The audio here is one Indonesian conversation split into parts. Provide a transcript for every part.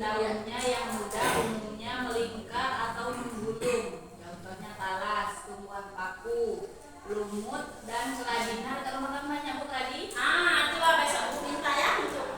Daunnya yang muda umumnya melingkar atau menggulung, contohnya talas, tumbuhan paku, lumut, dan keladinar. Kalau makan banyak Bu tadi, coba besok Bu minta ya untuk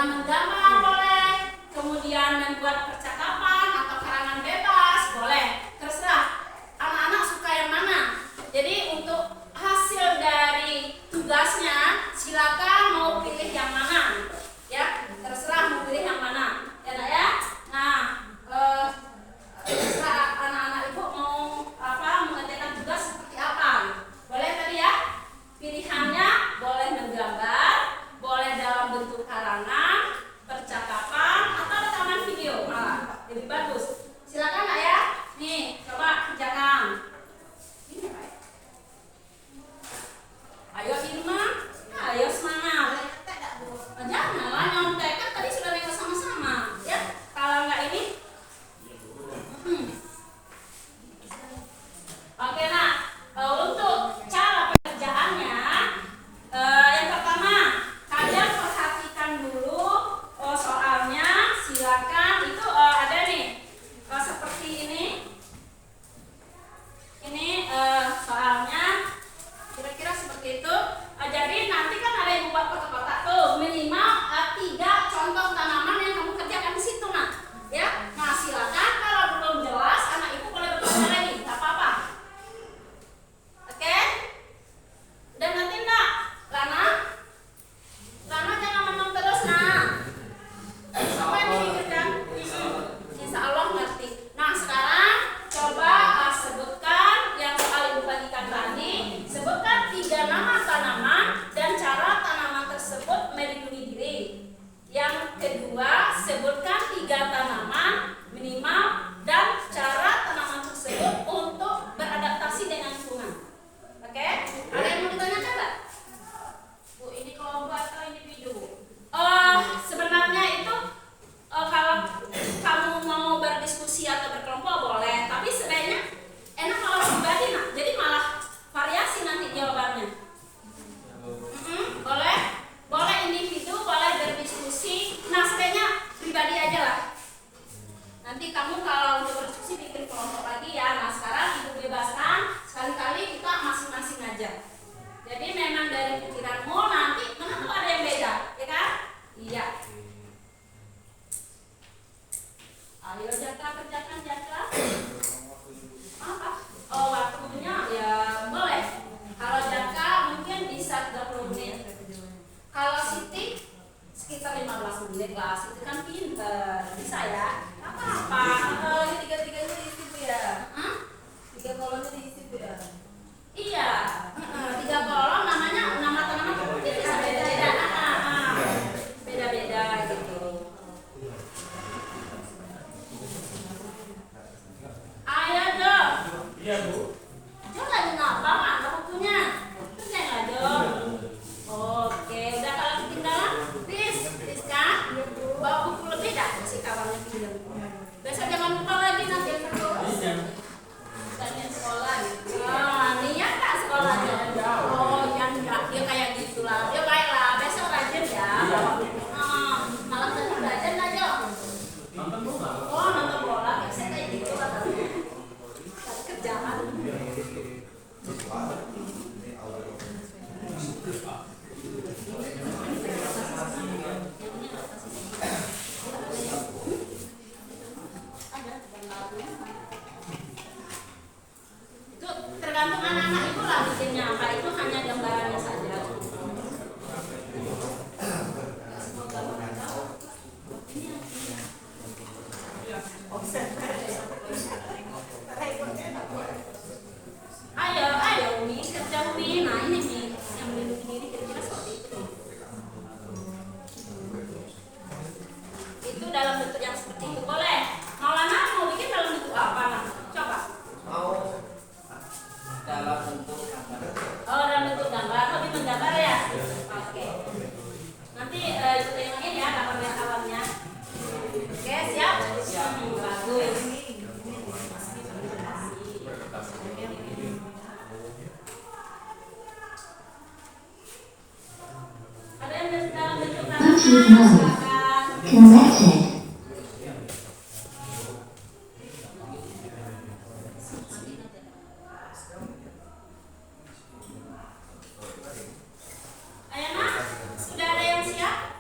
dengan menggambar boleh, kemudian membuat percakapan atau karangan bebas boleh, terserah anak-anak suka yang mana. Jadi untuk hasil dari tugasnya silakan mau pilih yang mana, ya terserah mau pilih yang mana, ya nak ya. Nah, terserah anak-anak ibu mau mengerjakan tugas seperti apa. Boleh tadi ya, pilihannya boleh menggambar, boleh dalam bentuk karangan, percakapan, atau rekaman video, malah lebih bagus. Silakan nak ya. Nih, coba kerjakan. Ayo Irma, ayo semangat. Janganlah nyontek, kan tadi sudah nengok sama-sama, ya. Kalau nggak ini, oke nak. Untuk cara pengerjaannya, yang pertama kalian perhatikan dulu soalnya. Silakan itu ada nih seperti ini. Ini soalnya kira-kira seperti itu. Jadi nanti kan ada yang buat kotak-kotak tuh, minimal 3 contoh tanaman yang kamu kerjakan di situ nak, ya. Nah silakan kalau belum jelas anak ibu boleh bertanya lagi, nggak apa-apa. Oke? Dan nanti nak, Lana jangan menang terus nak. Apa yang dipikirkan? Insya Allah ngerti. Nah sekarang coba sebutkan yang soal ibu bagikan tadi. Sebutkan 3 nama tanaman dan cara tanaman tersebut melindungi diri. Yang kedua, sebutkan 3 tanaman minimal dan cara tanaman tersebut untuk beradaptasi dengan lingkungan. Oke? Ada yang mau ditanyakan nggak? Bu, ini kelompok atau individu? Sebenarnya itu kalau kamu mau berdiskusi atau berkelompok boleh, tapi sebaiknya enak kalau pribadi nak. Jadi malah variasi nanti jawabannya. Boleh individu, boleh berdiskusi. Nah sebaiknya pribadi aja lah. Nanti kamu kalau untuk berdiskusi bikin kelompok lagi ya. Nah sekarang ibu bebaskan, sekali-kali kita masing-masing aja. Jadi memang dari pikiranmu nanti mana tuh ada yang beda, ya kan? Iya. Ayo Jaka, kerjakan Jaka. Apa? Waktunya ya boleh. Kalau Jaka mungkin bisa 30 menit. Kalau Siti sekitar 15 menit lah. Siti kan pinter, bisa ya? Apa-apa. Tiga-tiganya diisi Bu ya? 3 kolomnya diisi Bu ya? Iya. 3 kolom namanya, nama tanaman mungkin bisa beda-beda. Beda-beda gitu. Ayo Jo. Iya Bu. Jo lagi ngapa ada bukunya? Kerjain lah Jo. Oke, udah kalau ketinggalan, please kan? Bawa buku lebih dah, si kawannya pinjam. Besok jangan lupa lagi nanti terus. Tanya sekolah gitu. Niat tak sekolahnya? Oh, yang enggak, dia kayak gitulah. Ya baiklah, besok rajin ya. Malam tadi belajar nggak Jo? Nonton bola. Oh, nonton bola, biasanya kayak gitu lah. Kerjaan. Itu tergantung anak-anak itu lah bikinnya apa, itu hanya gambarannya saja. Ayo Umi, kerja Umi. Nah ini nih yang melindungi diri kira-kira seperti itu. Itu dalam bentuk yang seperti itu boleh. Maulana mau bikin dalam bentuk apa nak? Coba. Mau dalam bentuk gambar. Oh dalam bentuk gambar, lebih menggambar ya. Oke. Nanti itu yang ini ya gambar awannya. Oke siap? Bagus. Ada yang dalam bentuk Bluetooth gambar? mode Silakan. connected. Ayana, sudah ada yang siap?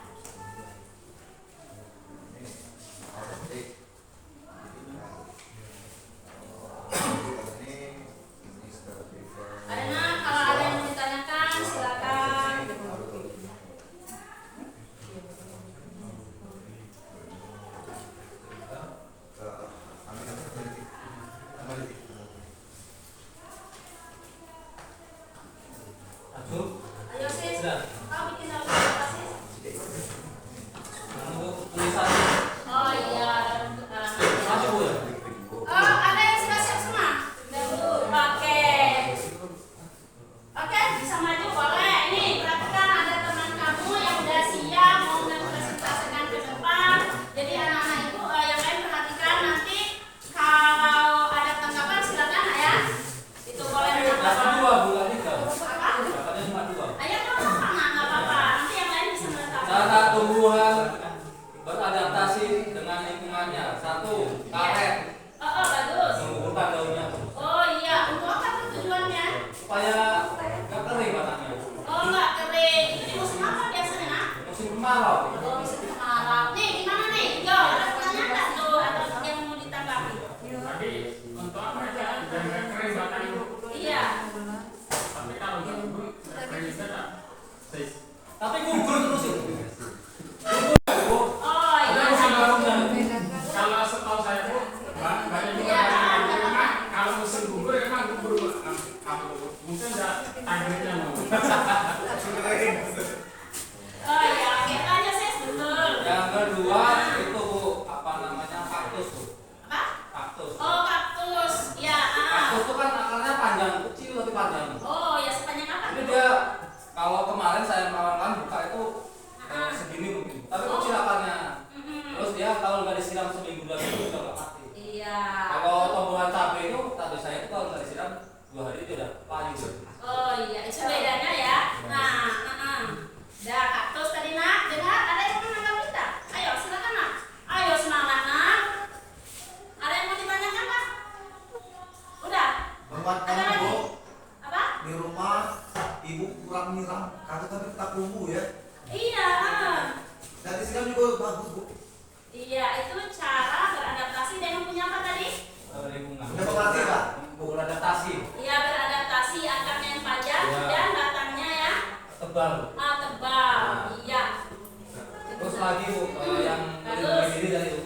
lagi Bu, yang melindungi diri tadi Bu.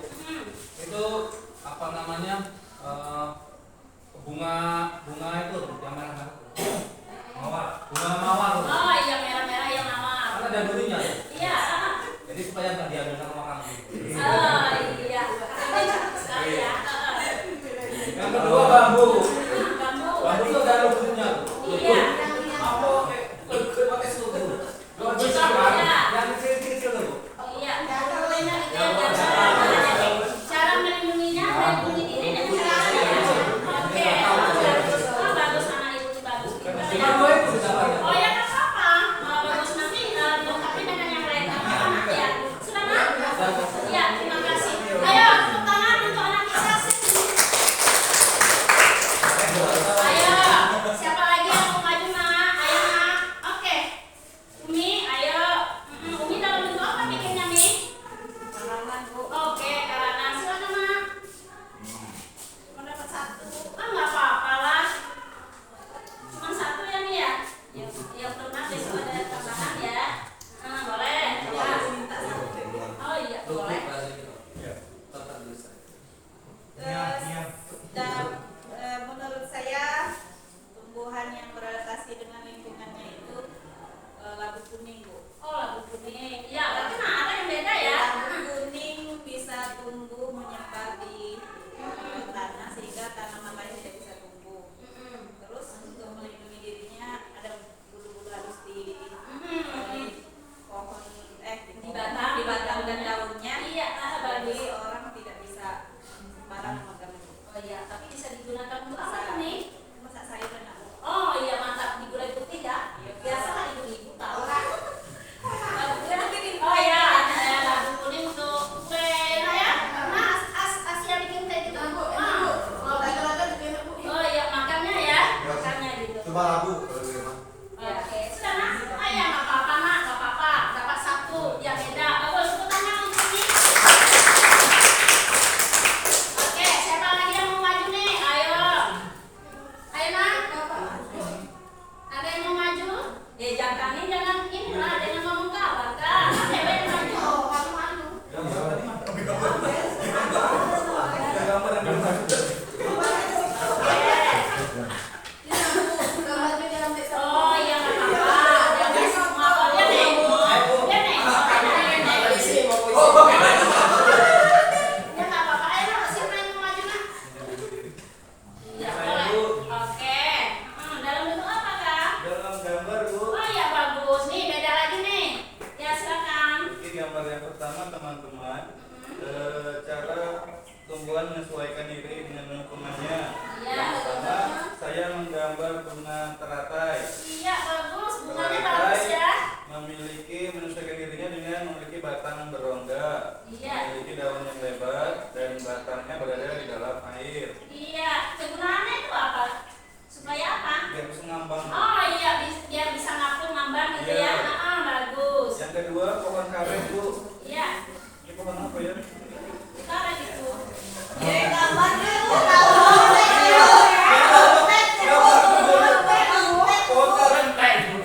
Itu apa namanya? Bunga itu yang merah-merah. Mawar, bunga mawar. Bu. Oh iya, merah-merah yang mawar. Kan ada durinya ya. Iya. Jadi supaya nggak diambil sama orang. Oh iya, ini cantik sekali ya. Yang kedua bambu. Bambu. Bambu itu ada lubunya. Iya. Apa? Pakai seluruh. Lubu Iya. sama. Yang kecil-kecil tuh. Iya. Cara melindunginya, melindungi diri dan cara ya. Oke. Oh bagus, anak ibu ini bagus. Cuma dua itu sudah banyak. Oh ya nggak apa-apa. Bagus, nanti dilengkapi dengan yang lain. Nggak apa-apa, Nak, ya. Sudah Nak? Iya, terima kasih. Ayo tepuk tangan untuk anak kita. Ayo, siapa lagi yang mau maju Nak? Ayo Nak. Oke. Umi, ayo. Umi dalam bentuk apa bikinnya nih? Karangan Bu. Oke, karangan. Silakan Nak. Cuma dapat satu. Ah nggak apa-apa lah. Cuma satu ya nih ya. Ya pernah besok ada tambahan ya. Boleh. Kalau Ya. aku minta satu. Oh iya boleh. Dan menurut saya tumbuhan yang beradaptasi dengan lingkungannya itu labu kuning Bu. Oh labu kuning. Ya berarti nah ada yang beda ya. Labu kuning bisa tumbuh menyebar di tanah sehingga tanaman lain tidak bisa tumbuh. Terus untuk melindungi dirinya ada bulu-bulu halus di pohon di batang dan daunnya. Iya, bagus. Jadi orang tidak bisa sembarang memegang. Oh iya, tapi bisa digunakan untuk apa nih? Masak sayuran aku. Oh iya mantap, di gulai putih ya. Biasa kan ibu-ibu tahu kan. Oh iya, labu kuning untuk kue ya. Mas, Asia bikin teh gitu. Oh iya, makannya ya. Makannya gitu. Cuma labu kalau di rumah. Oke, sudah Nak. Oh iya, nggak apa-apa Nak, nggak apa-apa. Dapat satu, ya beda. Bagus, tepuk tangan untuk ini. Oke, siapa lagi yang mau maju nih? Ayo. Ayo Nak. Ada yang mau maju? Jangan ini lah, jangan ngomong kabar kan. Cewek yang maju. Oh iya nggak apa-apa. Jangan semua kok. Lihat nih. Lihat nih. Ya nggak apa-apa. Ayo Nak, siapa yang mau maju Nak? Ya boleh. Oke. Dalam bentuk apa Kak? Dalam gambar Bu, Oh iya bagus. Nih beda lagi nih. Ya silakan. ini gambar yang pertama teman-teman, cara tumbuhan menyesuaikan diri dengan lingkungannya. Iya. Yang pertama, saya menggambar bunga teratai. Iya bagus. Bunganya bagus ya. Menyesuaikan dirinya dengan memiliki batang berongga, Iya. memiliki daun yang lebar dan batangnya berada di dalam air. Iya. Kegunaannya itu apa? Supaya apa? Biar bisa ngambang. Oh iya, biar bisa ngapung ngambang gitu Iya. ya. Bagus. Yang kedua, pohon karet Bu. Iya. Ini pohon apa ya? Karet itu. Pohon karet.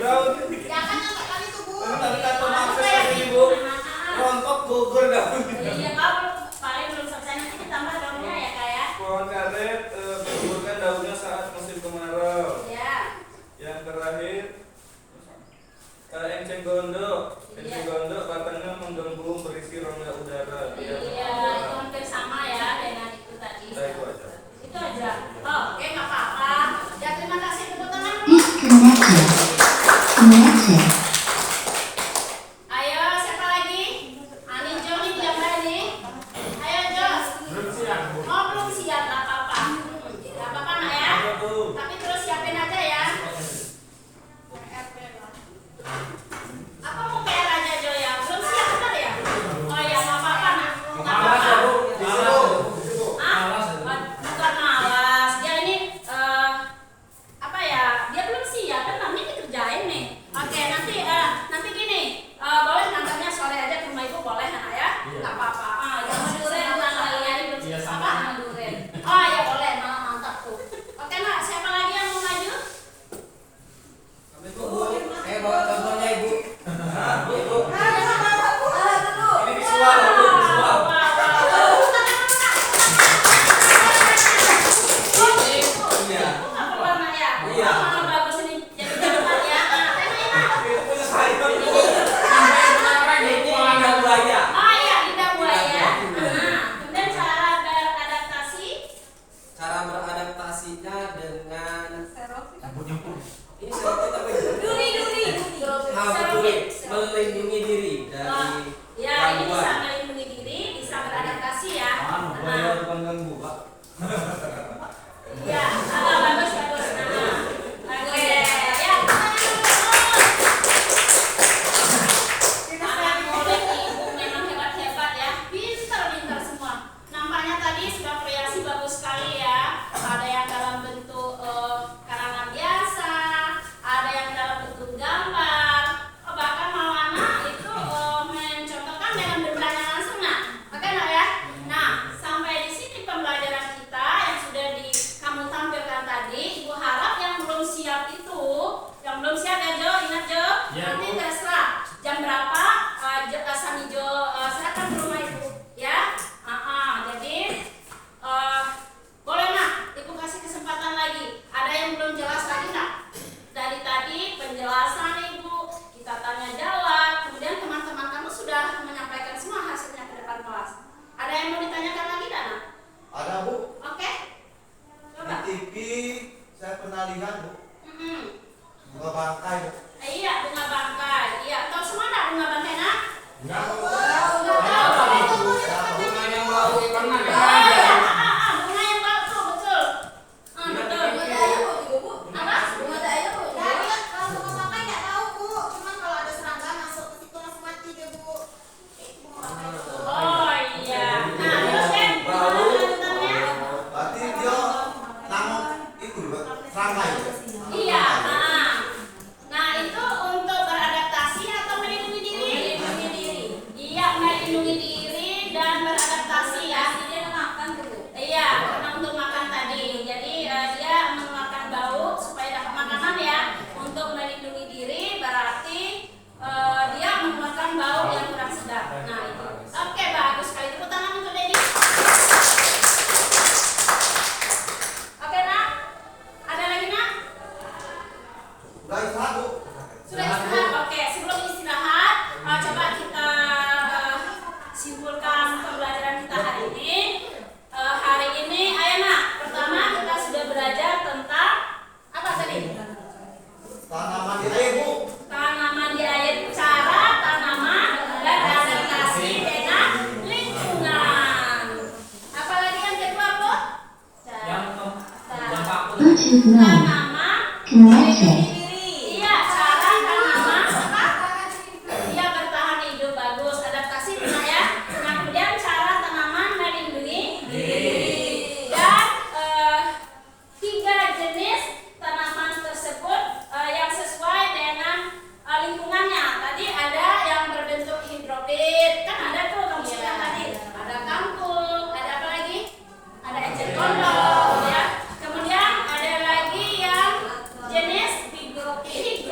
Daun. Rontok gugur daun. Iya, kalau paling belum selesai nanti ditambah daunnya ya Kak ya. Pohon karet menggugurkan daunnya saat musim kemarau. Iya. Yang terakhir, enceng gondok. Enceng gondok batangnya menggembung berisi rongga udara. Iya, itu hampir sama ya dengan itu tadi. Udah itu aja. Itu aja. Oh, oke nggak apa-apa. Ya terima kasih tepuk tangan. Disconnected. Ayo siapa lagi? Ani Jo nih di gambar nih. Ayo Jo. Belum siap Bu. Oh belum siap, nggak apa-apa. Nggak apa-apa Nak ya. Apa tuh? Tapi terus siapin aja ya. Apa mau PR aja Jo ya? Belum siap benar ya? Oh ya nggak apa-apa Nak. Nggak Malas ya apa-apa. Bu, malas Bu. Hah? Malas ya, Bu. Bukan malas. Dia ini apa ya? Dia belum siap kan namanya dikerjain nih. Oke nanti gini. Boleh nantinya sore aja ke rumah ibu boleh Nak ya? Nggak apa-apa. Jangan duren tanggalnya belum Iya, siap. sama. Apa? Duren. Oh ya boleh. Mantap tuh. Oke Nak, siapa lagi yang mau maju? Bawa contohnya Ibu. Ibu. Ini bisa dan beradaptasi ya. Dia makan dulu. Iya, karena untuk makan tadi. Jadi dia mengeluarkan bau supaya dapat makanan ya. Untuk melindungi diri berarti dia mengeluarkan bau yang kurang sedap. Nah itu. Oke, bagus sekali. Tepuk tangan untuk Dedi. Oke nak, ada lagi nak? Sudah istirahat. Oke, sebelum istirahat, coba kita simpulkan pembelajaran kita hari ini. Hari ini, ayo nak, pertama kita sudah belajar tentang apa tadi? Tanaman di air, Bu. Tanaman di air, cara tanaman beradaptasi dengan lingkungan. Apalagi yang kedua, Bu? Yang aku Bluetooth mode Tanaman connected. iya, cara tanaman apa? Dia bertahan hidup bagus, adaptasi benar ya. Nah, kemudian cara tanaman melindungi diri. Dan 3 jenis tanaman tersebut yang sesuai dengan lingkungannya. Tadi ada yang berbentuk hidrofit, kan ada tuh kamu sebutkan tadi. Ada kangkung, ada apa lagi? Ada eceng gondok ya. Kemudian ada lagi yang jenis higrofit.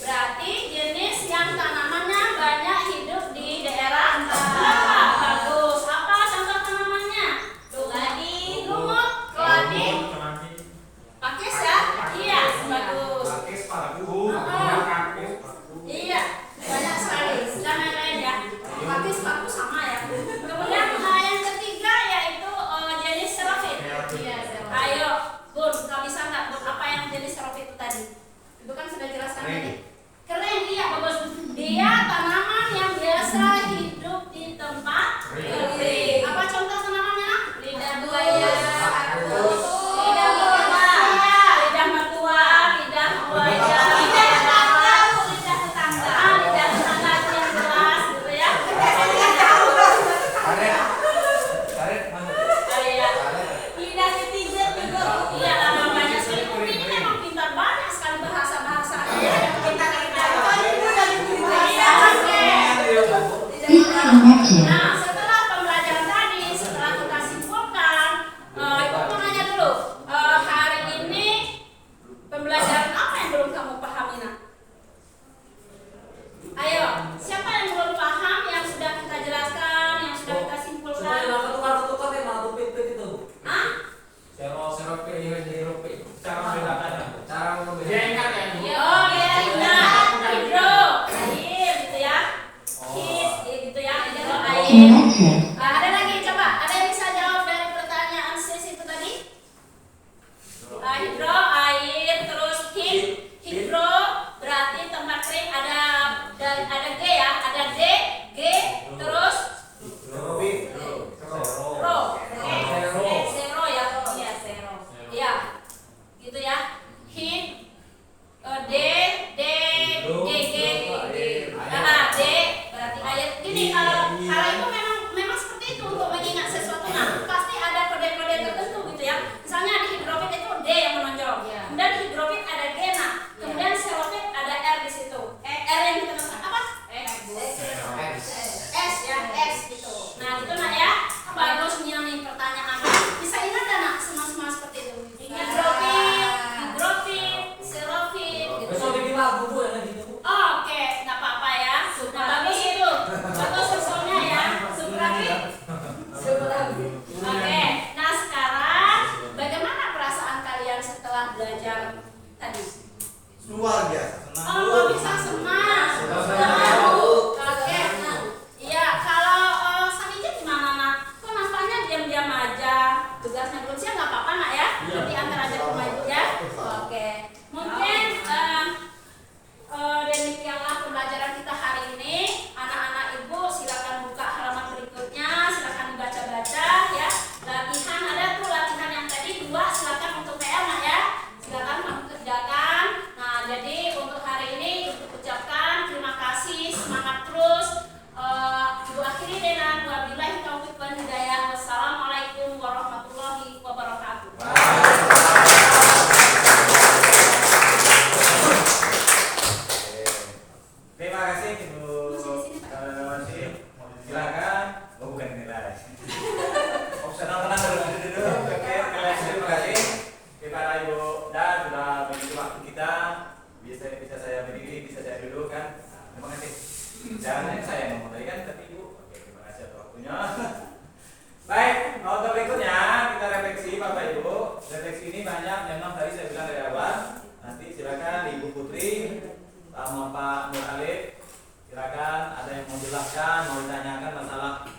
Berarti jenis yang tanamannya banyak hidup di daerah apa? Bagus. Apa contoh tanamannya? Keladi, lumut, keladi, pakis ya? Iya, bagus. Iya, banyak sekali. Dan lain-lain ya. Pakis paku sama ya. Kemudian yang ketiga yaitu jenis xerophyll. Ayo, Bun, kau bisa nggak Bun apa yang jenis xerophyll itu tadi? Ibu kan sudah jelaskan tadi. Keren, iya bagus. Dia tanaman yang biasa hidup di tempat kering. Apa contoh tanamannya? Lidah buaya, lidah mertua, lidah mertua, lidah buaya, lidah tetangga, lidah tetangga, lidah tetangga itu yang jelas gitu ya. karet mana? Iya. Lidah netizen juga. Iya, lama banyak sekali. Bukti ini memang pintar banyak sekali bahasa-bahasa. Ya, pintar. Iya, oke. Disconnected. Nah, setelah pembelajaran tadi, setelah kita simpulkan, Ibu mau nanya dulu, hari ini pembelajaran apa yang belum kamu pahami nak? Ayo, siapa yang belum paham yang sudah kita jelaskan, yang sudah kita simpulkan? Tukar-tukar ya malah pipit itu. Hah? Serope dengan jerope. Cara membedakan. Cara membedakan. Dia ingat ya, Bu? Oh, iya, ingat. Hidro, air gitu ya. Hid, gitu ya. Hidro, air. Connected. Ada lagi, coba. Ada yang bisa jawab dari pertanyaan sesi itu tadi? Hidro, air, terus hidro berarti tempat kering ada G ya, ada D, G, terus ro, zero ya, iya zero, iya, gitu ya. Hid, D, G, G, D berarti air. Gini kalau itu memang seperti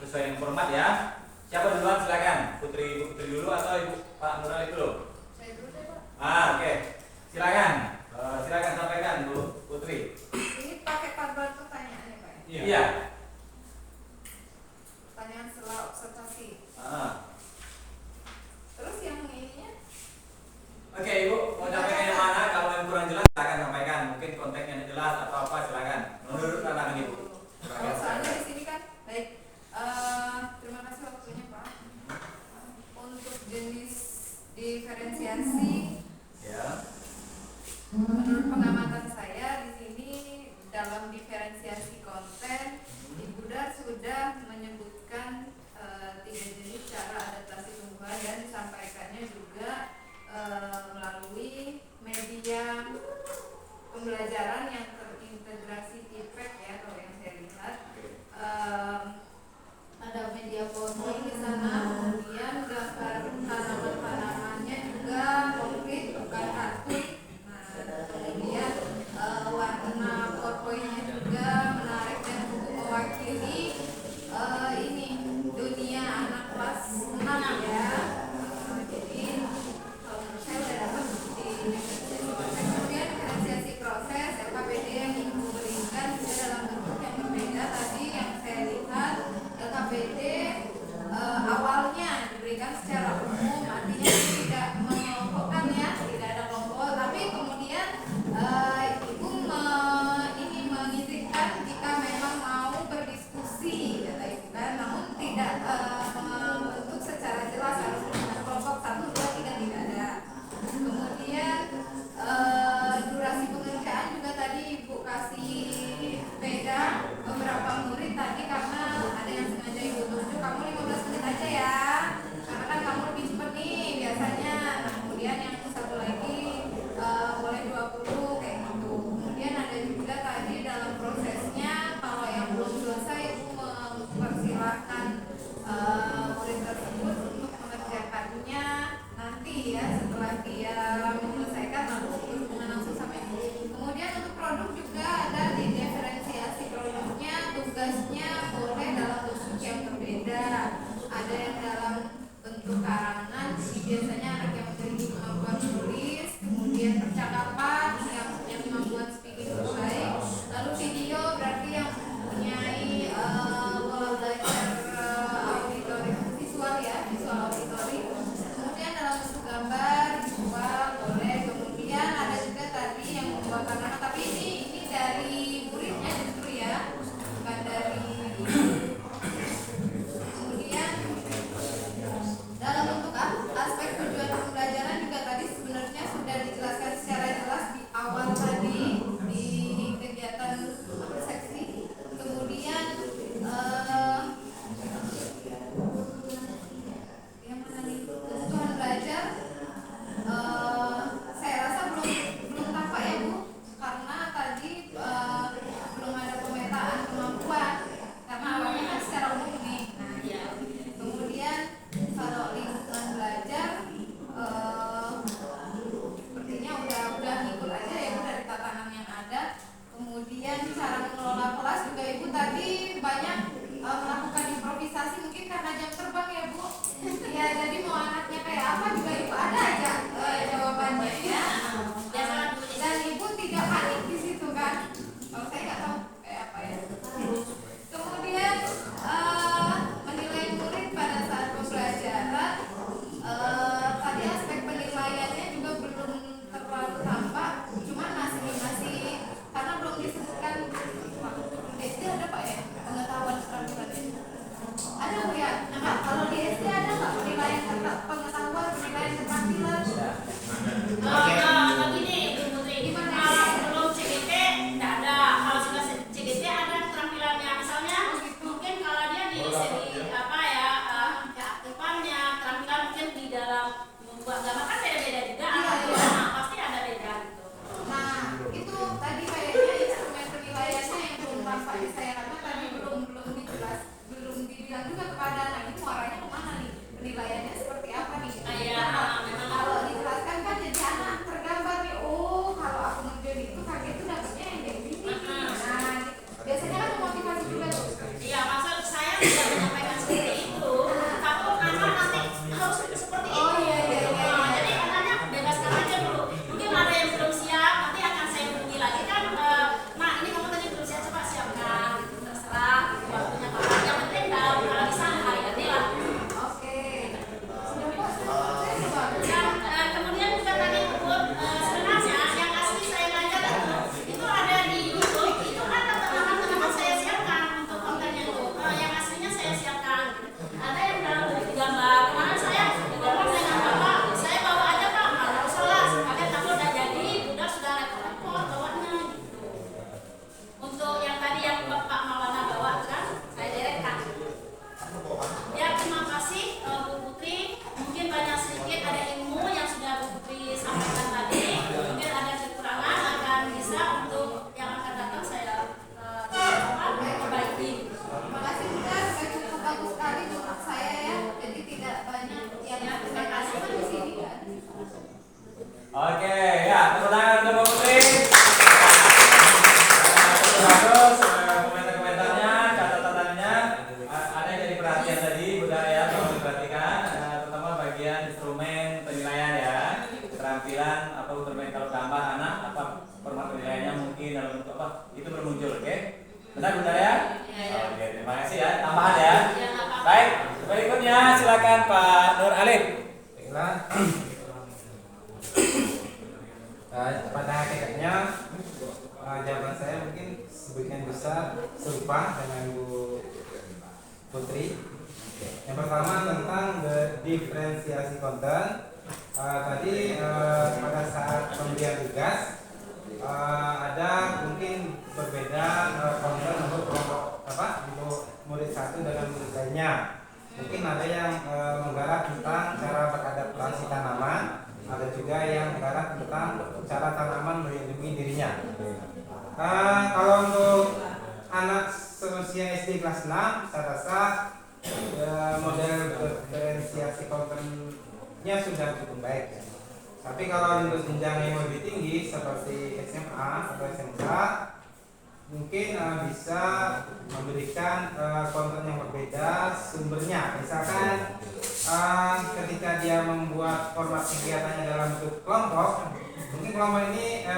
sesuai dengan format ya. Siapa duluan silakan. Putri dulu atau Ibu Pak Nurali dulu? Saya dulu deh, Pak. Oke. Silakan. Silakan sampaikan Bu Putri. Ini pakai panduan pertanyaan ya, Pak? Iya. Pertanyaan setelah observasi. Terus yang ininya? Oke, Ibu mau sampaikan yang mana? Kalau yang kurang jelas silakan sampaikan. Mungkin konteksnya jelas atau apa silakan. Menurut pandangan Ibu. Kalau soalnya di sini kan baik. Terima kasih waktunya, Pak. Untuk jenis diferensiasi, Ya. menurut pengamatan saya di sini dalam diferensiasi konten, Ibu Dar sudah menyebutkan 3 jenis cara adaptasi tumbuhan dan disampaikannya juga melalui media pembelajaran yang terintegrasi IPEK ya, kalau yang saya lihat. Ada media PowerPoint di sana, kemudian gambar tanaman-tanamannya juga konkret bukan kartun. Nah, kemudian warna PowerPoint-nya juga menarik dan cukup mewakili ini dunia anak kelas 6 ya. Jadi kalau menurut saya udah dapat di diferensiasi proses. Kemudian diferensiasi proses LKPD yang Ibu berikan juga dalam bentuk yang berbeda. Tadi yang saya lihat LKPD awalnya diberikan secara umum, artinya tidak mengelompokkan ya, tidak ada kelompok, tapi kemudian Ibu ini mengizinkan jika memang mau berdiskusi, kata Ibu kan, namun tidak membentuk secara jelas harus dengan kelompok 1, 2, 3 tidak ada. Kemudian durasi pengerjaan juga tadi Ibu kasih beda beberapa murid tadi, karena ada yang sengaja Ibu tunjuk kamu 15 menit aja ya, karena kan kamu lebih cepet nih biasanya. Nah, kemudian yang satu lagi boleh 20 kayak gitu. Kemudian ada juga tadi dalam prosesnya kalau yang belum selesai Ibu mempersilahkan murid tersebut untuk mengerjakannya nanti ya, setelah dia menyelesaikan lalu berhubungan langsung sama Ibu. Kemudian untuk produk juga ada di diferensiasi produknya, tugasnya boleh dalam bentuk yang berbeda. Ada yang dalam bentuk karangan, ini biasanya anak yang memiliki kemampuan tulis, kemudian percakapan yang punya kemampuan speaking baik, lalu video berarti yang mempunyai pola belajar auditori visual ya, visual auditori. Kemudian dalam bentuk gambar visual boleh. Kemudian ada juga tadi yang membuat nama, tapi ini dari muridnya justru ya, bukan dari kemudian dalam bentuk aspek tujuan pembelajaran juga tadi sebenarnya sudah dijelaskan secara jelas di awal tadi di kegiatan seksi. Kemudian yang mana nih, kebutuhan belajar saya rasa belum tampak ya Bu, karena tadi belum ada pemetaan kemampuan, karena awalnya kan secara umum nih. Nah ya, kemudian kalau lingkungan belajar sepertinya udah ngikut aja ya Bu dari tatanan yang ada. Kemudian cara mengelola kelas juga Ibu tadi banyak melakukan improvisasi, mungkin karena jam terbang ya Bu ya, jadi mau anaknya kayak apa juga Ibu ada aja jawabannya ya. Dan Ibu tidak panik di situ kan, kalau saya nggak tahu kayak apa ya. Kemudian menilai murid pada saat pembelajaran, tadi aspek penilaiannya juga belum terlalu tampak, cuman masih karena belum disebutkan. SD ada Pak ya pengetahuan keterampilan? Ada Bu ya? Nah, kalau di SD ada nggak penilaian pengetahuan, penilaian keterampilan? Nah, gini Bu Putri, kalau belum CGT tidak ada, kalau sudah CGT ada keterampilannya. Misalnya mungkin kalau dia di apa ya, keaktifannya, keterampilan mungkin di dalam membuat gambar kan beda-beda juga. Nah, pasti ada beda gitu. Nah, itu tadi kayaknya instrumen penilaiannya yang belum tampak di saya, karena tadi belum dijelas, belum dibilang juga kepada anak ini muaranya kemana nih, penilaiannya seperti apa nih. Memang Kalau dijelaskan kan jadi anak tergambar nih, oh kalau aku menjadi itu kaget itu dapatnya yang kayak gini. Nah, biasanya kan memotivasi juga tuh. iya, maksud saya tidak menyampaikan belum muncul, oke? Benar ya? Iya. Oke, terima kasih ya. Tambahan ya. Ya, nggak apa-apa. Baik, berikutnya silakan Pak Nur Alif. Baiklah. Pada hakikatnya jawaban saya mungkin sebagian besar serupa dengan Bu Putri. Yang pertama tentang diferensiasi konten. Tadi pada saat pemberian tugas ada mungkin berbeda konten untuk kelompok untuk murid satu dengan murid lainnya. Mungkin ada yang menggarap tentang cara beradaptasi tanaman, ada juga yang menggarap tentang cara tanaman melindungi dirinya. Kalau untuk anak seusia SD kelas 6, saya rasa model diferensiasi kontennya sudah cukup baik ya. Tapi kalau untuk jenjang yang lebih tinggi seperti SMA atau SMK, mungkin bisa memberikan konten yang berbeda sumbernya. Misalkan ketika dia membuat format kegiatannya dalam bentuk kelompok, mungkin kelompok ini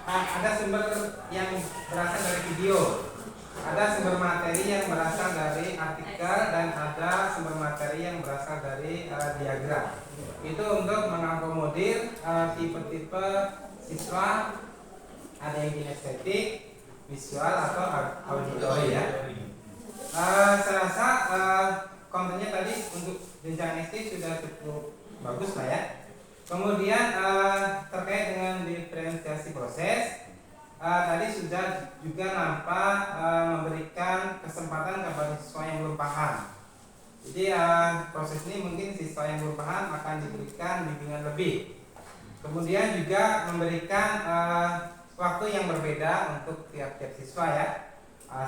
ada sumber yang berasal dari video, ada sumber materi yang berasal dari artikel, dan ada sumber materi yang berasal dari diagram. Itu untuk mengakomodir tipe-tipe siswa, ada yang kinestetik, visual atau auditori ya. Saya rasa kontennya tadi untuk jenjang SD sudah cukup bagus lah ya. Kemudian terkait dengan diferensiasi proses, tadi sudah juga nampak memberikan kesempatan kepada siswa yang belum paham. Jadi proses ini mungkin siswa yang belum paham akan diberikan bimbingan lebih. Kemudian juga memberikan waktu yang berbeda untuk tiap-tiap siswa ya.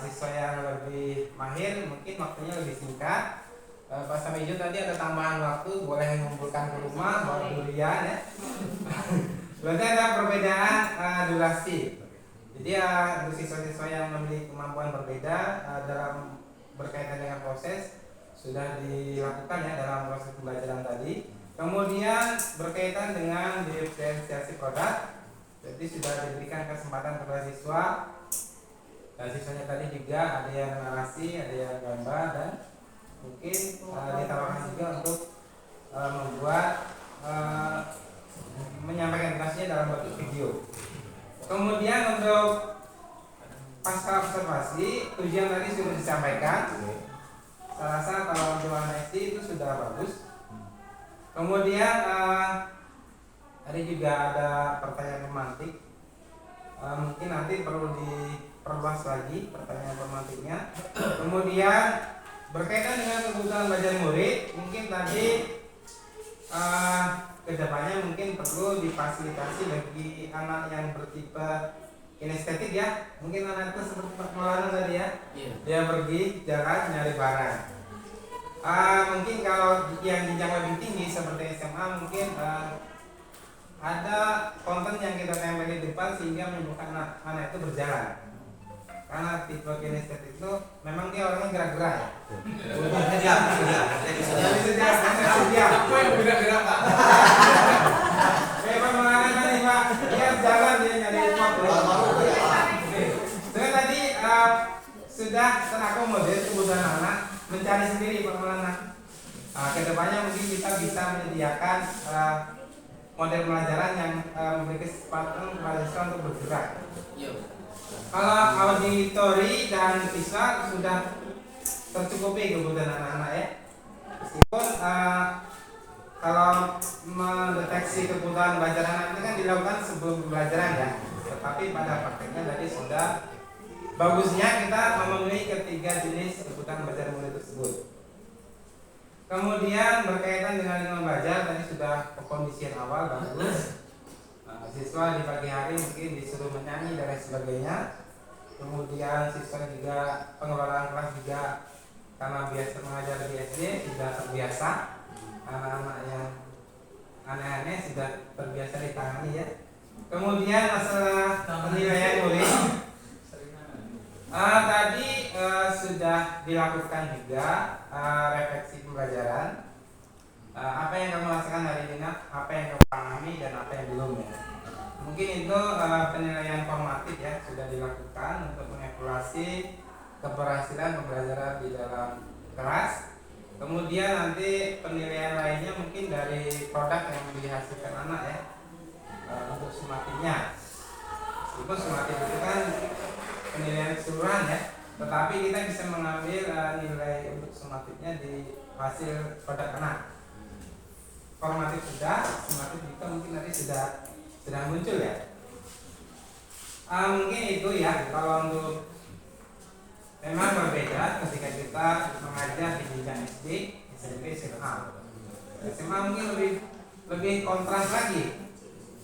Siswa yang lebih mahir mungkin waktunya lebih singkat. Pak Samijo tadi ada tambahan waktu, boleh mengumpulkan ke rumah bawa durian ya. Berarti ada perbedaan durasi. Jadi untuk siswa-siswa yang memiliki kemampuan berbeda dalam berkaitan dengan proses sudah dilakukan ya dalam proses pembelajaran tadi. Kemudian berkaitan dengan diferensiasi produk, jadi sudah diberikan kesempatan kepada siswa, dan siswanya tadi juga ada yang narasi, ada yang gambar, dan mungkin ditawarkan juga untuk membuat menyampaikan tugasnya dalam bentuk video. Kemudian untuk pasca observasi, tujuan tadi sudah disampaikan. Saya rasa kalau untuk anak SD itu sudah bagus. Kemudian tadi juga ada pertanyaan pemantik. Mungkin nanti perlu diperluas lagi pertanyaan pemantiknya. Kemudian berkaitan dengan kebutuhan belajar murid, mungkin tadi kedepannya mungkin perlu difasilitasi bagi anak yang bertipe kinestetik ya. Mungkin anak itu seperti Pak Maulana tadi ya, dia pergi jalan nyari barang. Mungkin kalau yang jenjang lebih tinggi seperti SMA, mungkin ada konten yang kita tempel di depan sehingga menyebabkan anak itu berjalan. Karena tipe kinestetik itu memang dia orangnya gerak-gerak ya. Apa yang gerak-gerak Pak? Pak Maulana tadi Pak, dia jalan, dia nyari waktu. Saya tadi sudah terakomodir kebutuhan anak mencari sendiri Pak Maulana. Kedepannya mungkin kita bisa menyediakan model pelajaran yang memberi kesempatan kepada siswa untuk bergerak. Kalau auditori dan visual sudah tercukupi kebutuhan anak-anak ya. Meskipun kalau mendeteksi kebutuhan belajar anak itu kan dilakukan sebelum pembelajaran ya. Tetapi pada prakteknya tadi sudah bagusnya kita memenuhi ketiga jenis kebutuhan belajar murid tersebut. Kemudian berkaitan dengan lingkungan belajar tadi sudah pekondisian awal bagus. Siswa di pagi hari mungkin disuruh menyanyi dan lain sebagainya. Kemudian siswa juga pengelolaan kelas juga karena biasa mengajar di SD sudah terbiasa. Anak-anak yang aneh-aneh sudah terbiasa ditangani ya. Kemudian masalah penilaian murid tadi sudah dilakukan juga refleksi pembelajaran. Apa yang kamu rasakan hari ini, apa yang kamu pahami dan apa yang belum ya. Mungkin itu penilaian formatif ya sudah dilakukan untuk evaluasi keberhasilan pembelajaran di dalam kelas. Kemudian nanti penilaian lainnya mungkin dari produk yang dihasilkan anak ya, untuk summatifnya. Meskipun summatif itu kan penilaian keseluruhan ya, tetapi kita bisa mengambil nilai untuk summatifnya di hasil produk anak. Formatif sudah, summatif juga mungkin nanti sudah muncul ya. Mungkin itu ya, kalau untuk memang berbeda ketika kita mengajar di jenjang SD, SMP, SMA. SMA mungkin lebih kontras lagi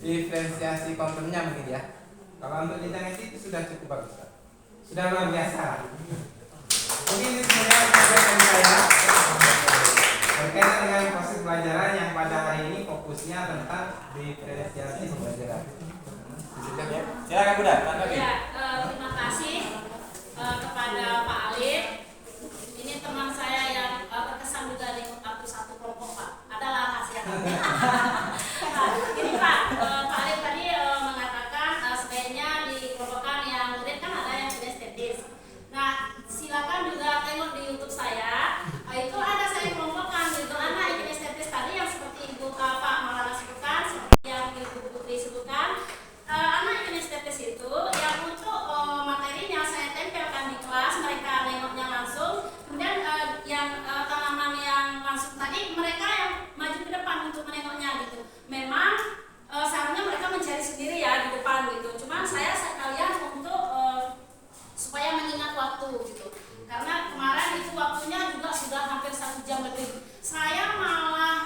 diferensiasi kontennya mungkin ya. Kalau untuk jenjang SD itu sudah cukup bagus, sudah luar biasa. Mungkin ini sebenarnya pembelajaran saya berkaitan dengan proses pembelajaran yang pada hari ini fokusnya tentang diferensiasi pembelajaran. Silakan Bunda, tanggapi. Ya, terima kasih kepada Pak Alif. Ini teman saya yang terkesan juga di waktu satu kelompok Pak. Adalah rahasia. Gini Pak, Pak Alif tadi mengatakan sebaiknya dikelompokkan yang murid kan ada yang kinestetis. Nah, silakan juga tengok di YouTube saya. Itu ada saya kelompokkan gitu anak yang kinestetis tadi yang seperti Ibu Pak Maulana sebutkan, seperti yang Ibu Putri sebutkan. Anak kinestetis itu yang untuk materinya saya tempelkan di kelas, mereka nengoknya langsung. Kemudian yang tanaman yang langsung tadi mereka yang maju ke depan untuk menengoknya gitu. Memang seharusnya mereka mencari sendiri ya di depan gitu. Cuman saya sekalian untuk supaya mengingat waktu gitu. Karena kemarin itu waktunya juga sudah hampir 1 jam lebih. Saya malah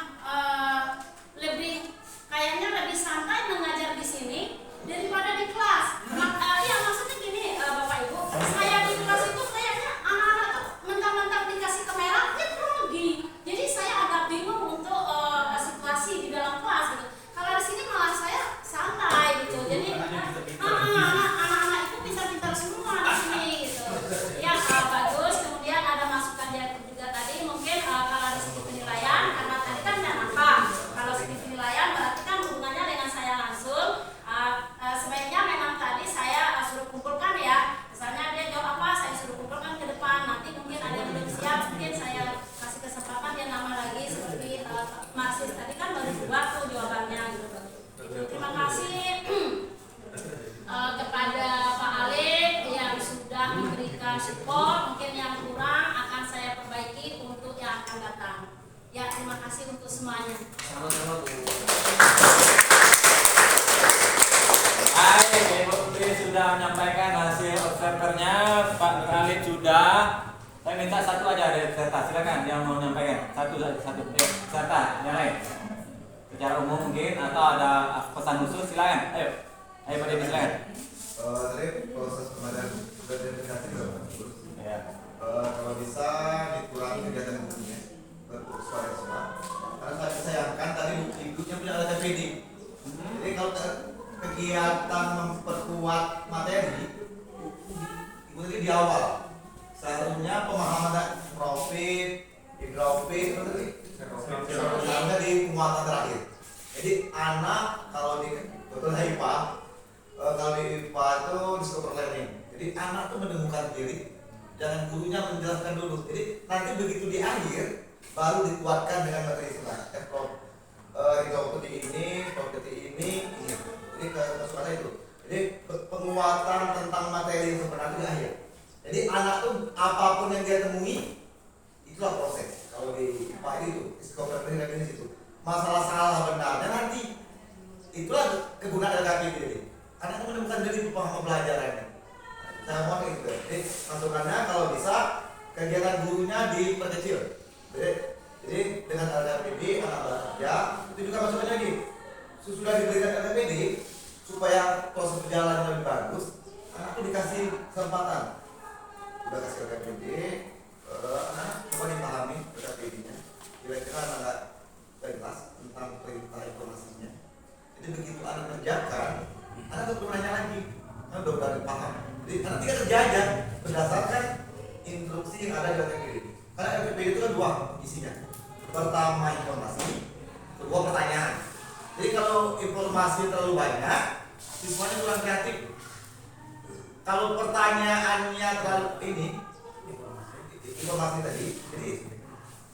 lebih kayaknya lebih santai mengajar di sini daripada di kelas. Iya maksudnya gini Bapak Ibu, saya di kelas itu kayaknya anak-anak tuh mentang-mentang dikasih kamera dia grogi. Jadi saya agak bingung untuk situasi di dalam kelas gitu. Kalau di sini malah saya santai gitu. Jadi anak-anak itu pintar-pintar semua di sini gitu. Ya bagus. Kemudian ada masukan dia juga tadi mungkin kalau di sini penilaian karena tadi kan tidak nampak. Kalau sini penilaian berarti kan hubungannya dengan saya langsung. Sebaiknya memang tadi saya suruh kumpulkan ya. Misalnya dia jawab apa, saya suruh kumpulkan ke depan. Nanti mungkin ada yang belum siap, mungkin saya kasih kesempatan dia nama lagi seperti Marsis tadi kan baru 2 tuh jawabannya gitu. Terima kasih kepada Pak Alif yang sudah memberikan support. Mungkin yang kurang akan saya perbaiki untuk yang akan datang. Ya, terima kasih untuk semuanya. Sama-sama Bu. Baik, Ibu Putri sudah menyampaikan hasil observernya, Pak Alif sudah. Saya minta satu aja dari peserta, silakan yang mau menyampaikan. Satu. Peserta, yang lain. Secara umum mungkin atau ada pesan khusus, silakan. Ayo Pak Devi silakan. Tadi proses pembelajaran berdedikasi sudah bagus. Ya. Kalau bisa dikurangi kegiatan bukunya untuk siswa. Karena saya sayangkan tadi bukunya punya ada TPD. Jadi kalau kegiatan memperkuat materi itu di awal seharusnya pemahaman profit, hidrofit seharusnya di penguatan terakhir. Jadi anak kalau di betul IPA kalau di IPA itu discover learning. Jadi anak tuh menemukan diri, jangan gurunya menjelaskan dulu. Jadi nanti begitu di akhir baru dikuatkan dengan materi istilah. Hidrofit ini, properti ini. Jadi kesukaan itu. Jadi penguatan tentang materi yang sebenarnya di akhir. Jadi anak tuh apapun yang dia temui itulah proses. Kalau di IPA itu discover learning di situ. Masalah salah benarnya nanti itulah kegunaan LKPD ini. Anak itu menemukan diri pemahaman pelajarannya. Saya mau gitu. Jadi masukannya kalau bisa kegiatan gurunya diperkecil. Jadi dengan LKPD anak bekerja itu juga masukannya lagi. Sudah diberikan LKPD supaya proses berjalan lebih bagus, anak itu dikasih kesempatan. Sudah kasih LKPD, anak coba dipahami LKPD-nya. Kira-kira anak jelas tentang perintah informasinya. Jadi begitu anak kerjakan, anak tidak perlu nanya lagi, anak sudah dipaham. Jadi anak tinggal kerja aja berdasarkan instruksi yang ada di LKPD. Karena LKPD itu kan 2 isinya. Pertama informasi, kedua pertanyaan. Jadi kalau informasi terlalu banyak, siswanya kurang kreatif. kalau pertanyaannya terlalu ini informasi tadi, jadi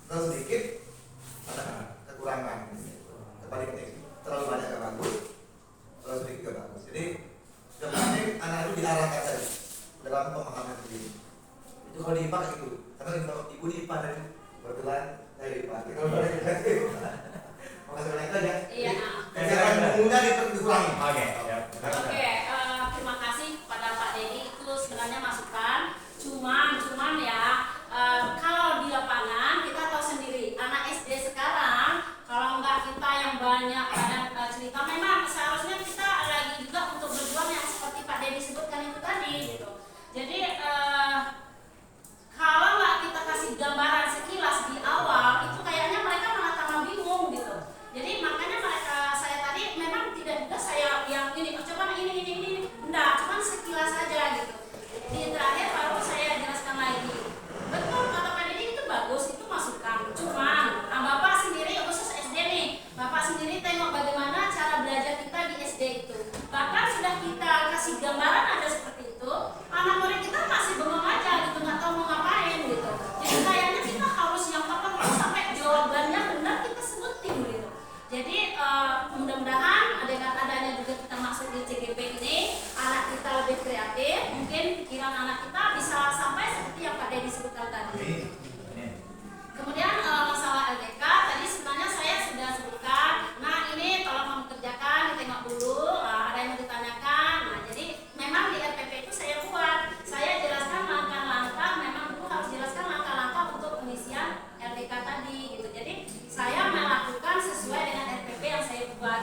terlalu sedikit ada kekurangan, sebaliknya terlalu banyak gak bagus, terlalu sedikit gak bagus. Jadi sebenarnya anak itu diarahkan saja dalam pemahaman sendiri. Itu kalau di IPA kayak gitu, karena ibu di IPA dan kebetulan saya di IPA. Kalau boleh makasih banyak aja. Iya. Jangan mudah dikurangi. Oke. Oke, terima kasih kepada Pak Dedi, itu sebenarnya masukan. Cuman ya, kalau di lapangan kita tahu sendiri anak SD sekarang, kalau enggak kita yang banyak cerita, memang seharusnya kita lagi juga untuk berjuang yang seperti Pak Dedi sebutkan itu tadi gitu. Jadi kalau nggak kita kasih gambaran sekilas di awal, itu kayaknya mereka malah tambah bingung gitu. Jadi makanya saya tadi memang tidak juga saya yang ini, coba ini, enggak, cuman sekilas saja gitu. Di terakhir baru saya jelaskan lagi. Betul kata Pak Dedi itu bagus, itu masukan. Cuman Bapak sendiri khusus SD nih, Bapak sendiri tengok bagaimana cara belajar kita di SD itu. Bahkan sudah kita kasih gambaran ada seperti itu, anak murid kita masih bengong aja gitu, nggak tahu mau ngapain gitu. Jadi kayaknya kita harus yang kapan sampai jawabannya benar kita sebutin gitu. Jadi mudah-mudahan dengan adanya juga kita masuk di CGP ini, anak kita lebih kreatif, mungkin pikiran anak kita bisa sampai seperti yang Pak Dedi sebutkan tadi. Kemudian masalah LDK tadi sebenarnya saya sudah sebutkan. Nah ini tolong kamu kerjakan, ditengok dulu, ada yang mau ditanyakan. Nah jadi memang di RPP itu saya buat, saya jelaskan langkah-langkah, memang dulu harus jelaskan langkah-langkah untuk pengisian LDK tadi gitu. Jadi saya melakukan sesuai dengan RPP yang saya buat.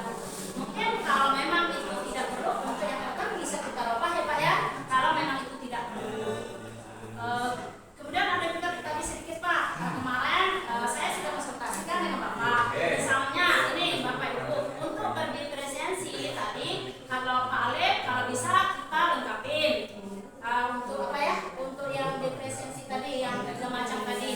Mungkin kalau memang itu tidak perlu untuk yang akan bisa kita rubah ya Pak ya. Kalau memang itu tidak perlu. Kemudian ada juga tadi sedikit Pak. Kemarin saya sudah konsultasikan dengan Bapak. Misalnya ini Bapak Ibu untuk berdiferensiasi tadi kalau Pak Alif kalau bisa kita lengkapin. Untuk apa ya? Untuk yang diferensiasi tadi yang 3 macam tadi.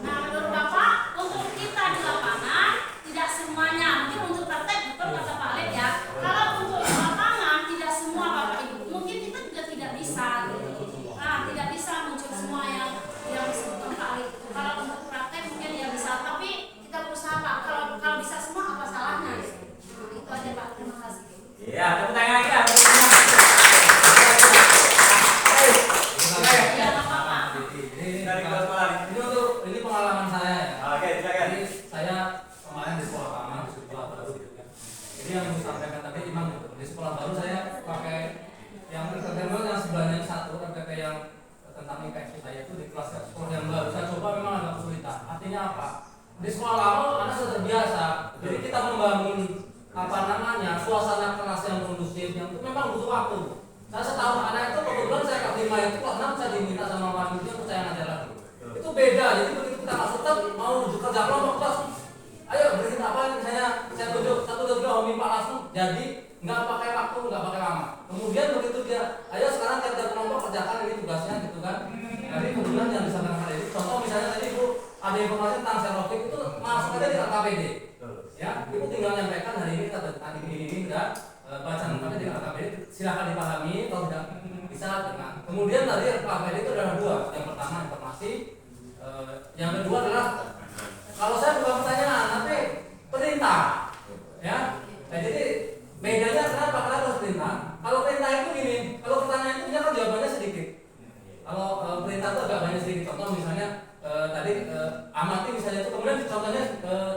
Nah menurut Bapak untuk kita di lapangan tidak semuanya, mungkin untuk praktek betul kata Pak Alif ya. Kalau untuk lapangan tidak semua Bapak Ibu, mungkin kita juga tidak bisa gitu. Tidak bisa muncul semua yang disebutkan Pak Alif. Kalau untuk praktek mungkin ya bisa, tapi kita berusaha Pak. Kalau bisa semua apa salahnya? Itu aja Pak. Terima kasih. Iya, tepuk tangan kita. Ya nggak apa-apa. Ini pengalaman saya. Oke, silakan. Jadi saya kemarin di sekolah lama, di sekolah baru gitu kan. Jadi yang disampaikan tadi Imam gitu. Di sekolah baru saya pakai yang yang sebelahnya satu RPP yang tentang IPS saya itu di kelas sekolah yang baru. Saya coba memang agak kesulitan. Artinya apa? Di sekolah lama anak sudah terbiasa. Jadi kita membangun suasana kelas yang kondusif yang itu memang butuh waktu. Saya setahu anak itu kebetulan saya kelas 5 itu kelas 6 saya diminta sama wanita untuk saya ngajar lagi. Itu beda. Jadi begitu kita masuk mau kerja kelompok kelas, ayo beri apa misalnya saya tunjuk 1 2 3 minta langsung jadi nggak pakai waktu, nggak pakai lama. Kemudian begitu dia, ayo sekarang kerja kelompok kerjakan ini tugasnya gitu kan. Jadi kemudian yang disampaikan hari ini, contoh misalnya tadi Bu ada informasi tentang serofik itu masuk aja di KPD. Ya, Ibu tinggal nyampaikan hari ini kita tadi ini udah baca nanti di KPD, silakan dipahami kalau tidak bisa dengan. Kemudian tadi KPD itu adalah 2. Yang pertama informasi, yang kedua adalah kalau saya bukan pertanyaan tapi perintah. Ya. Nah, jadi bedanya kenapa? Karena harus perintah. Kalau perintah itu gini, kalau pertanyaan itu kan jawabannya sedikit. Kalau perintah itu agak banyak sedikit. Contoh misalnya tadi amati misalnya itu kemudian contohnya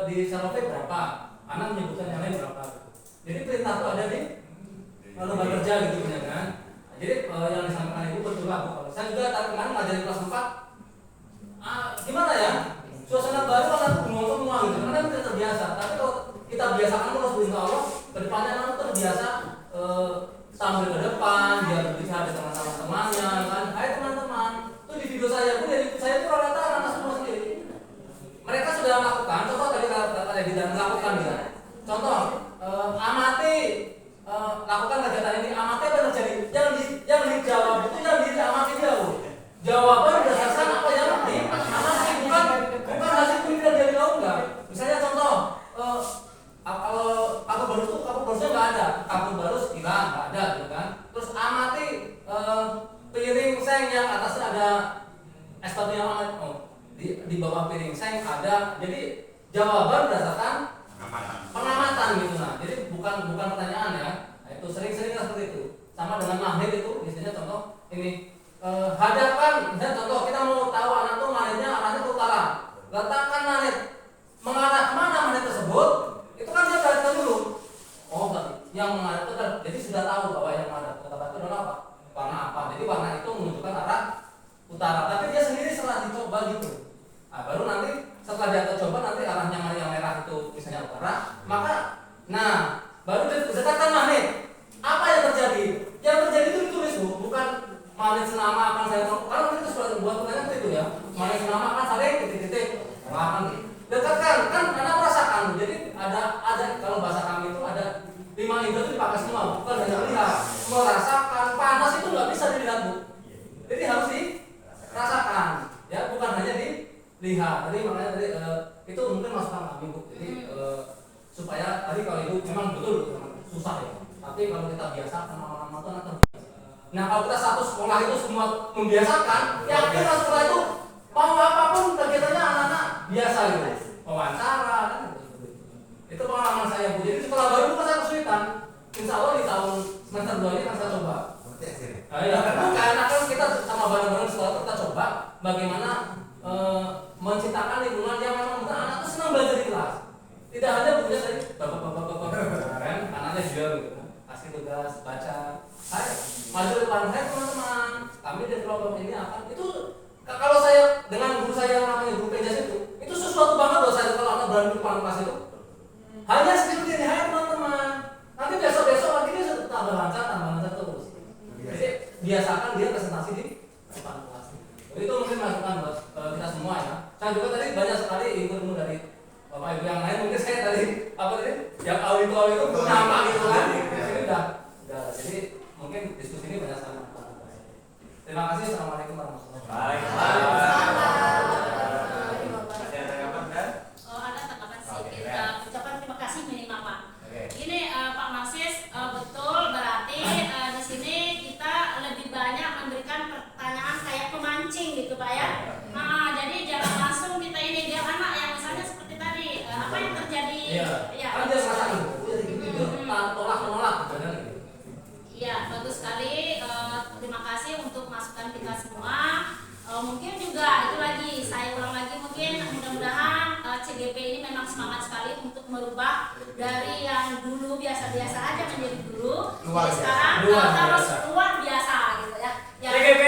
di Sarofe berapa, anak menyebutkan yang lain berapa. Jadi perintah itu ada di lembaga kerja gitu ya kan. Jadi yang disampaikan Ibu betul lah Bu. Saya juga kemarin ngajarin kelas 4. Gimana ya? Suasana baru anak ngomong semua gitu. Karena kita terbiasa. Tapi kalau kita biasakan terus insya Allah kedepannya anak terbiasa tampil ke depan, dia berbicara dengan teman-temannya kan. Hai teman-teman, itu di video saya pun dari saya itu rata-rata anak semua sendiri. Mereka sudah melakukan, contoh tadi kata tidak melakukan ya. Contoh, amati lakukan kegiatan ini, amati apa yang terjadi? Yang dijawab itu yang diamati dia Bu. Jawaban berdasarkan apa yang diamati, bukan hasil penelitian dari kamu enggak. Misalnya contoh, kalau aku baru itu aku barusnya nggak ada, aku baru hilang nggak ada gitu kan. Terus amati jadi jawaban berdasarkan pengamatan gitu. Nah, jadi bukan pertanyaan ya. Nah, itu sering-sering seperti itu. Sama dengan magnet itu, biasanya contoh ini hadapkan, misalnya contoh kita mau tahu anak tuh magnetnya arahnya ke utara, letakkan magnet mengarah kemana magnet tersebut, itu kan dia perhatikan dulu. Oh, yang mengarah itu kan, jadi sudah tahu bahwa yang mengarah ke utara itu adalah apa? Warna apa? Jadi warna itu menunjukkan arah utara. Tapi dia sendiri setelah dicoba gitu. Nah, baru nanti setelah dia coba nanti arahnya yang merah itu misalnya utara, maka nah baru dekatkan magnet. Apa yang terjadi? Yang terjadi itu ditulis bukan magnet senama akan saya kalau kita sudah buat pertanyaan itu ya. Magnet senama akan saling titik-titik. Akan dekatkan kan karena merasakan. Jadi ada kalau bahasa kami itu ada 5 indera itu dipakai semua, bukan hanya melihat, merasakan. Panas itu nggak bisa dilihat Bu. Jadi harus dirasakan, ya bukan hanya dilihat. Tadi makanya tadi itu mungkin masukan kami Bu. Jadi supaya tadi kalau itu memang betul susah ya. Tapi kalau kita biasakan lama-lama itu anak terbiasa. Nah kalau kita satu sekolah itu semua membiasakan, yakin sekolah itu mau apapun kegiatannya anak-anak biasa gitu. Wawancara kan itu pengalaman saya Bu. Jadi sekolah baru bukan saya kesulitan. Insya Allah di tahun semester 2 ini akan saya coba. Nah, ya, karena kan kita sama bareng-bareng sekolah kita coba bagaimana menciptakan lingkungan yang memang benar anak itu senang belajar di kelas. Tidak hanya bukunya tadi bapak kan anaknya juga gitu. Kasih tugas baca. Saya maju depan saya teman-teman. Kami dari kelompok ini akan itu kalau saya dengan guru saya yang namanya guru Pejas itu sesuatu banget loh saya kalau anak berani depan kelas itu. Hanya seperti ini hai teman-teman. Nanti besok-besok lagi dia tambah lancar terus. Jadi biasakan dia presentasi di depan kelas. Jadi itu mungkin masukan buat kita semua ya. Saya juga tadi banyak sekali ilmu dari Bapak Ibu yang lain. Mungkin saya tadi apa tadi yang awal itu nama gitu kan. Ini udah. Jadi mungkin diskusi ini banyak sekali. Terima kasih. Assalamualaikum warahmatullahi wabarakatuh. Masih ada tanggapan kan? Ada tanggapan sedikit. Ucapan terima kasih minimal Pak. Ini Pak Marsis betul berarti di sini kita lebih banyak memberikan pertanyaan kayak pemancing gitu Pak ya. Nah, jadi jangan langsung kita ini biar anak yang misalnya seperti tadi apa yang terjadi ya. Kan dia merasakan tolak menolak benar gitu. Iya, bagus sekali. Terima kasih untuk masukan kita semua. Mungkin juga itu lagi, saya ulang lagi mungkin mudah-mudahan CGP ini memang semangat sekali untuk merubah dari yang dulu biasa-biasa aja menjadi guru. Jadi sekarang harus luar biasa gitu ya. CGP